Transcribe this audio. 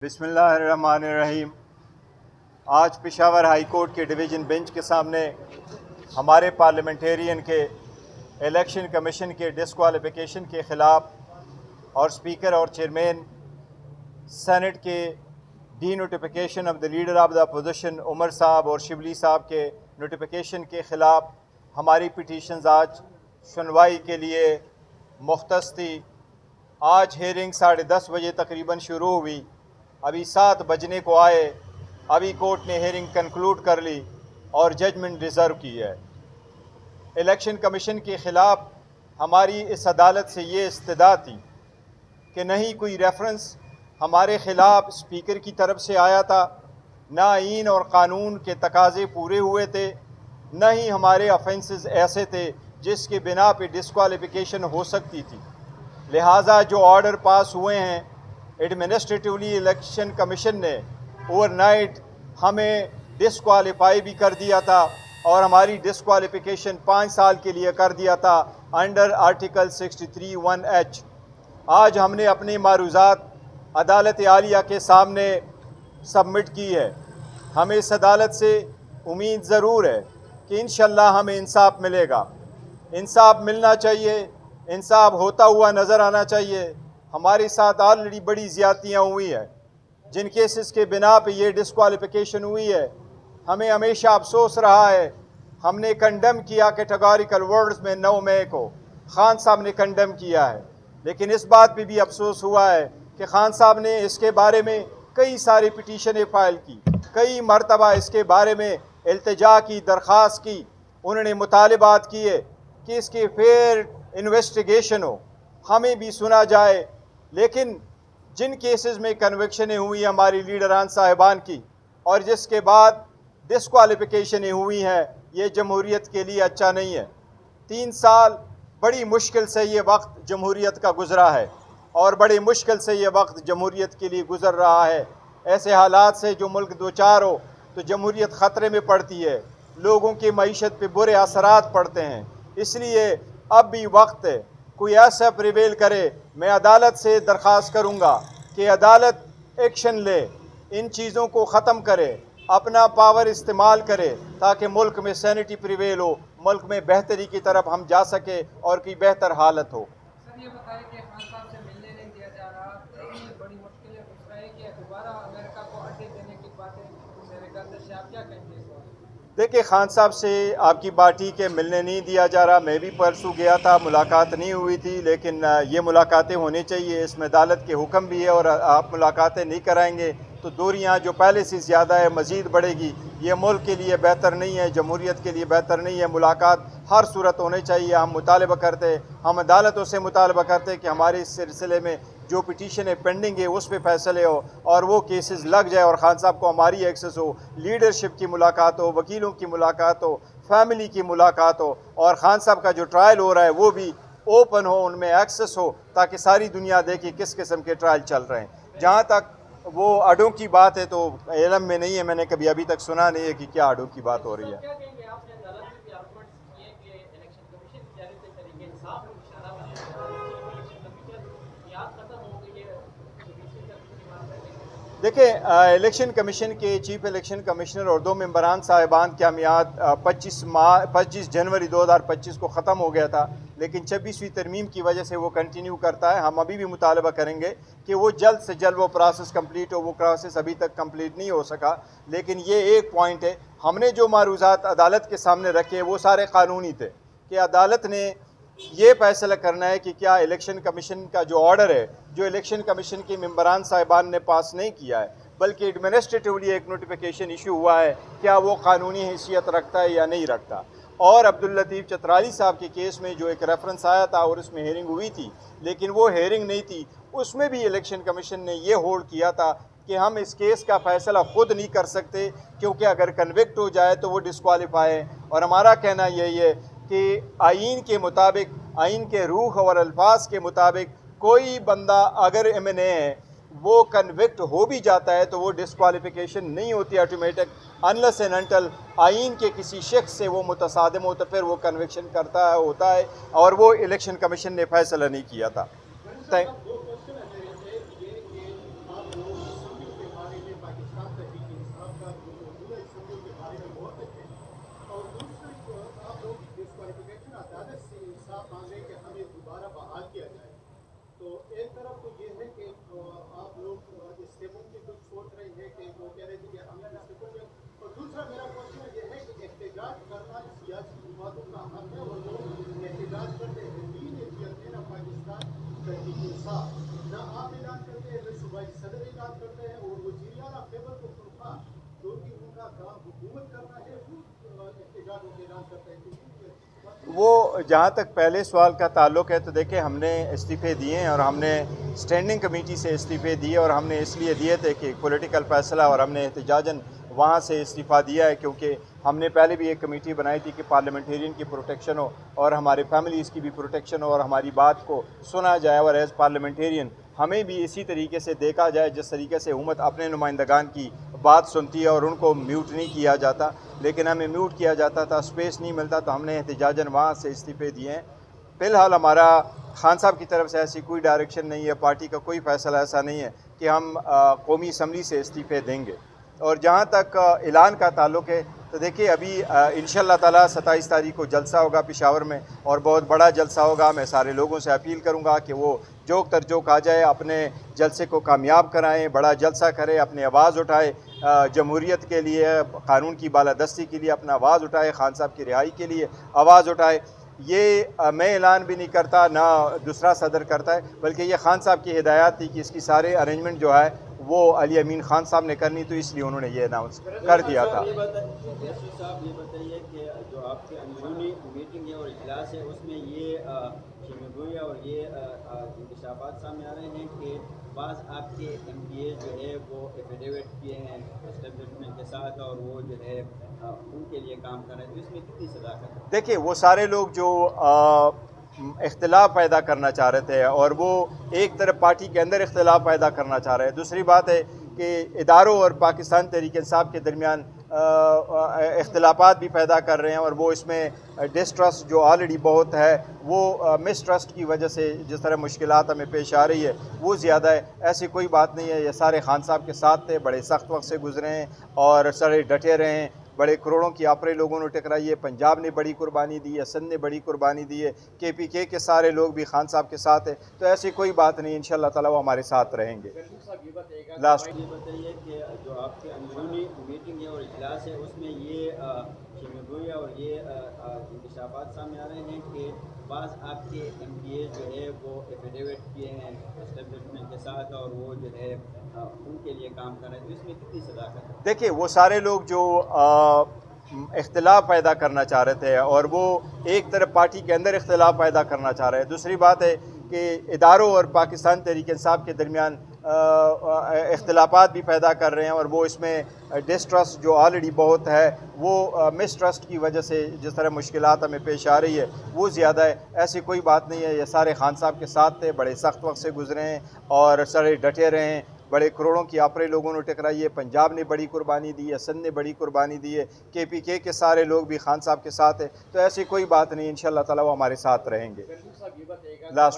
बिस्मिल्लाहिर्रहमानिर्रहीम। आज Peshawar high court के डिवीज़न बेंच के सामने हमारे पार्लियामेंटेरियन के इलेक्शन कमीशन के डिस्क्वालिफिकेशन के ख़िलाफ़ और स्पीकर और चेयरमैन सेनेट के denotification of the leader of the opposition Umar साहब और शिबली साहब के नोटिफिकेशन के ख़िलाफ़ हमारी पिटीशंस आज सुनवाई के लिए मुख्तस थी। आज हेयरिंग 10:30 बजे तकरीबन शुरू हुई, अभी 7 बजने को आए, अभी कोर्ट ने हेयरिंग कंक्लूड कर ली और जजमेंट रिज़र्व की है। इलेक्शन कमीशन के ख़िलाफ़ हमारी इस अदालत से ये इस्तदा थी कि नहीं कोई रेफरेंस हमारे ख़िलाफ़ स्पीकर की तरफ से आया था, ना आईन और क़ानून के तकाज़े पूरे हुए थे, न ही हमारे ऑफेंसेस ऐसे थे जिसके बिना पे डिस्क्वालिफिकेशन हो सकती थी। लिहाजा जो ऑर्डर पास हुए हैं एडमिनिस्ट्रेटिवली इलेक्शन कमीशन ने ओवरनाइट हमें डिस्क्वालीफाई भी कर दिया था और हमारी डिस्क्वालिफिकेशन 5 साल के लिए कर दिया था अंडर आर्टिकल 63(1)H। आज हमने अपनी मारूज़ात अदालत आलिया के सामने सबमिट की है। हमें इस अदालत से उम्मीद ज़रूर है कि इंशाअल्लाह हमें इंसाफ मिलेगा। इंसाफ मिलना चाहिए, इंसाफ होता हुआ नज़र आना चाहिए। हमारे साथ ऑलरेडी बड़ी ज़्यादतियाँ हुई हैं जिन केसेस के बिना पे ये डिस्क्वालिफिकेशन हुई है। हमें हमेशा अफसोस रहा है, हमने कंडम किया कैटेगोरिकल वर्ड्स में 9 मई को खान साहब ने कंडम किया है, लेकिन इस बात पे भी अफसोस हुआ है कि खान साहब ने इसके बारे में कई सारी पिटीशनें फ़ाइल की, कई मरतबा इसके बारे में इल्तिजा की, दरख्वास्त की, उन्होंने मुतालबात किए कि इसकी फेयर इन्वेस्टिगेशन हो, हमें भी सुना जाए। लेकिन जिन केसेस में कन्विक्शनें हुई हमारी लीडरान साहिबान की और जिसके बाद डिस्क्वालिफिकेशनें हुई हैं, ये जमहूरियत के लिए अच्छा नहीं है। 3 साल बड़ी मुश्किल से ये वक्त जमहूरियत का गुज़रा है और बड़ी मुश्किल से ये वक्त जमहूरियत के लिए गुज़र रहा है। ऐसे हालात से जो मुल्क दो चार हो तो जमहूरियत ख़तरे में पड़ती है, लोगों की मईशत पे बुरे असरात पड़ते हैं। इसलिए अब भी वक्त है कोई ऐसा प्रिवेल करे। मैं अदालत से दरख्वास्त करूँगा कि अदालत एक्शन ले, इन चीज़ों को ख़त्म करे, अपना पावर इस्तेमाल करे ताकि मुल्क में सैनिटी प्रिवेल हो, मुल्क में बेहतरी की तरफ हम जा सके और की बेहतर हालत हो। सर ये बताएं कि खान साहब से मिलने नहीं दिया जा रहा, इतनी बड़ी मुश्किलें पूछ रहे हैं कि दोबारा अमेरिका को अड्डे देने की बातें मेरे ख्याल से आप क्या कहेंगे इस बात? देखिए, खान साहब से आपकी बाटी के मिलने नहीं दिया जा रहा। मैं भी परसों गया था, मुलाकात नहीं हुई थी, लेकिन ये मुलाकातें होनी चाहिए, इसमें अदालत के हुक्म भी है और आप मुलाकातें नहीं कराएंगे तो दूरियां जो पहले से ज़्यादा है मज़ीद बढ़ेगी। ये मुल्क के लिए बेहतर नहीं है, जमहूरियत के लिए बेहतर नहीं है। मुलाकात हर सूरत होनी चाहिए। हम मुतालबा करते, हम अदालतों से मुतालबा करते कि हमारे इस सिलसिले में जो पिटीशन है पेंडिंग है उस पर फैसले हो और वो केसेस लग जाए और खान साहब को हमारी एक्सेस हो, लीडरशिप की मुलाकात हो, वकीलों की मुलाकात हो, फैमिली की मुलाकात हो और खान साहब का जो ट्रायल हो रहा है वो भी ओपन हो, उनमें एक्सेस हो ताकि सारी दुनिया देखे किस किस्म के ट्रायल चल रहे हैं। जहाँ तक वो अडों की बात है तो इल्म में नहीं है, मैंने कभी अभी तक सुना नहीं है कि क्या अडों की बात हो रही है। देखिए, इलेक्शन कमीशन के चीफ इलेक्शन कमिश्नर और 2 मेंबरान साहिबान की मियाद 25 जनवरी 2025 को ख़त्म हो गया था, लेकिन 26वीं तरमीम की वजह से वो कंटिन्यू करता है। हम अभी भी मुतालबा करेंगे कि वो जल्द से जल्द वो प्रोसेस कंप्लीट हो। वो प्रोसेस अभी तक कंप्लीट नहीं हो सका, लेकिन ये एक पॉइंट है, हमने जो मारूज़ात अदालत के सामने रखे वो सारे कानूनी थे कि अदालत ने ये फैसला करना है कि क्या इलेक्शन कमीशन का जो ऑर्डर है, जो इलेक्शन कमीशन के मेंबरान साहिबान ने पास नहीं किया है बल्कि एडमिनिस्ट्रेटिवली एक नोटिफिकेशन इशू हुआ है, क्या वो कानूनी हैसियत रखता है या नहीं रखता। और अब्दुल लतीफ़ चतराली साहब के केस में जो एक रेफरेंस आया था और उसमें हेयरिंग हुई थी, लेकिन वो हेयरिंग नहीं थी, उसमें भी इलेक्शन कमीशन ने ये होल्ड किया था कि हम इस केस का फ़ैसला ख़ुद नहीं कर सकते क्योंकि अगर कन्विक्ट हो जाए तो वो डिस्क्वालीफाई है। और हमारा कहना यही है कि आइन के मुताबिक, आइन के रूह और अल्फाज के मुताबिक कोई बंदा अगर एमएनए है वो कन्विक्ट हो भी जाता है तो वो डिस्क्वालिफिकेशन नहीं होती ऑटोमेटिक, अनलेस एंड अनटिल आइन के किसी शख्स से वो मुतसादिम हो तो फिर वो कन्विक्शन होता है और वो इलेक्शन कमीशन ने फैसला नहीं किया था। तहरीक इंसाफ न आप ऐलान करते हैं, न सूबाई सदर ऐलान करते हैं, और वज़ीर आला खैबर पख्तूनख्वा जो कि उनका काम हुकूमत करना है वो एहतजाजों के ऐलान करते हैं। वो जहाँ तक पहले सवाल का ताल्लुक़ है तो देखिए हमने इस्तीफ़े दिए हैं और हमने स्टैंडिंग कमेटी से इस्तीफ़े दिए और हमने इसलिए दिए थे कि पॉलिटिकल फ़ैसला और हमने एहतजाजन वहाँ से इस्तीफ़ा दिया है क्योंकि हमने पहले भी एक कमेटी बनाई थी कि पार्लियामेंटेरियन की प्रोटेक्शन हो और हमारे फैमिलीज़ की भी प्रोटेक्शन हो और हमारी बात को सुना जाए और एज़ पार्लियामेंटेरियन हमें भी इसी तरीके से देखा जाए जिस तरीके से हुकूमत अपने नुमाइंदगान की बात सुनती है और उनको म्यूट नहीं किया जाता, लेकिन हमें म्यूट किया जाता था, स्पेस नहीं मिलता, तो हमने एहतजाजन वहाँ से इस्तीफ़े दिए हैं। फ़िलहाल हमारा खान साहब की तरफ से ऐसी कोई डायरेक्शन नहीं है, पार्टी का कोई फ़ैसला ऐसा नहीं है कि हम कौमी असम्बली से इस्तीफ़े देंगे। और जहाँ तक ऐलान का ताल्लुक़ है तो देखिए अभी इंशाअल्लाह ताला 27 तारीख को जलसा होगा पेशावर में और बहुत बड़ा जलसा होगा। मैं सारे लोगों से अपील करूँगा कि वो जोक तर जोक आ जाए, अपने जलसे को कामयाब कराएं, बड़ा जलसा करें, अपनी आवाज़ उठाए, जमहूरियत के लिए, कानून की बालादस्ती के लिए अपना आवाज़ उठाए, खान साहब की रिहाई के लिए आवाज़ उठाए। ये मैं ऐलान भी नहीं करता, ना दूसरा सदर करता है, बल्कि ये खान साहब की हिदायत थी कि इसकी सारे अरेंजमेंट जो है वो अली अमीन खान साहब ने करनी, तो इसलिए उन्होंने ये अनाउंस कर दिया था। ये बताइए कि जो आपकी अंदरूनी मीटिंग है और इजलास है उसमें ये शिमगोया और ये इंकशाफात सामने आ रहे हैं कि बाज़ आपके MPA जो है वो एफिडेविट किए हैं एस्टेब्लिशमेंट के साथ और वो जो है उनके लिए काम कर रहे हैं, तो इसमें कितनी सदाकत है? देखिए वो सारे लोग जो इख्तिलाफ पैदा करना चाह रहे थे और वो एक तरफ पार्टी के अंदर इख्तिलाफ पैदा करना चाह रहे हैं, दूसरी बात है कि इदारों और पाकिस्तान तहरीक इंसाफ के दरमियान इख्तिलाफात भी पैदा कर रहे हैं और वो इसमें डिस्ट्रस्ट जो ऑलरेडी बहुत है वो मिसट्रस्ट की वजह से जिस तरह मुश्किलात हमें पेश आ रही है वो ज़्यादा है। ऐसी कोई बात नहीं है, ये सारे खान साहब के साथ थे, बड़े सख्त वक्त से गुजरे हैं और सारे डटे रहे हैं, बड़े करोड़ों की आपरे लोगों ने टकराई है, पंजाब ने बड़ी कुर्बानी दी है, सिंध ने बड़ी कुर्बानी दी है, KPK के सारे लोग भी खान साहब के साथ है, तो ऐसी कोई बात नहीं, इंशाअल्लाह ताला वो हमारे साथ रहेंगे। लास्ट ये बताइए कि जो आपके अंदरूनी मीटिंग है और इजलास है उसमें ये शिमगोया और ये इंकशाफात सामने आ रहे हैं कि बाज़ आपके MPA जो है वो एफिडेविट किए हैं एस्टेब्लिशमेंट के साथ और वो जो है उनके लिए काम कर रहे हैं, तो इसमें कितनी सदाकत है? देखिए वो सारे लोग जो इख्तिलाफ पैदा करना चाह रहे थे और वो एक तरफ पार्टी के अंदर इख्तिलाफ पैदा करना चाह रहे हैं, दूसरी बात है कि इदारों और पाकिस्तान तहरीक इंसाफ के दरमियान इख्तिलाफात भी पैदा कर रहे हैं और वो इसमें डिस्ट्रस्ट जो ऑलरेडी बहुत है वो मिसट्रस्ट की वजह से जिस तरह मुश्किलात हमें पेश आ रही है वो ज़्यादा है। ऐसी कोई बात नहीं है, ये सारे खान साहब के साथ थे, बड़े सख्त वक्त से गुजरे हैं और सारे डटे रहे हैं, बड़े करोड़ों की आपरे लोगों ने टकराई है, पंजाब ने बड़ी कुर्बानी दी है, सिंध ने बड़ी कुर्बानी दी है, KPK के सारे लोग भी खान साहब के साथ है, तो ऐसी कोई बात नहीं, इंशाअल्लाह ताला वो हमारे साथ रहेंगे। लास्ट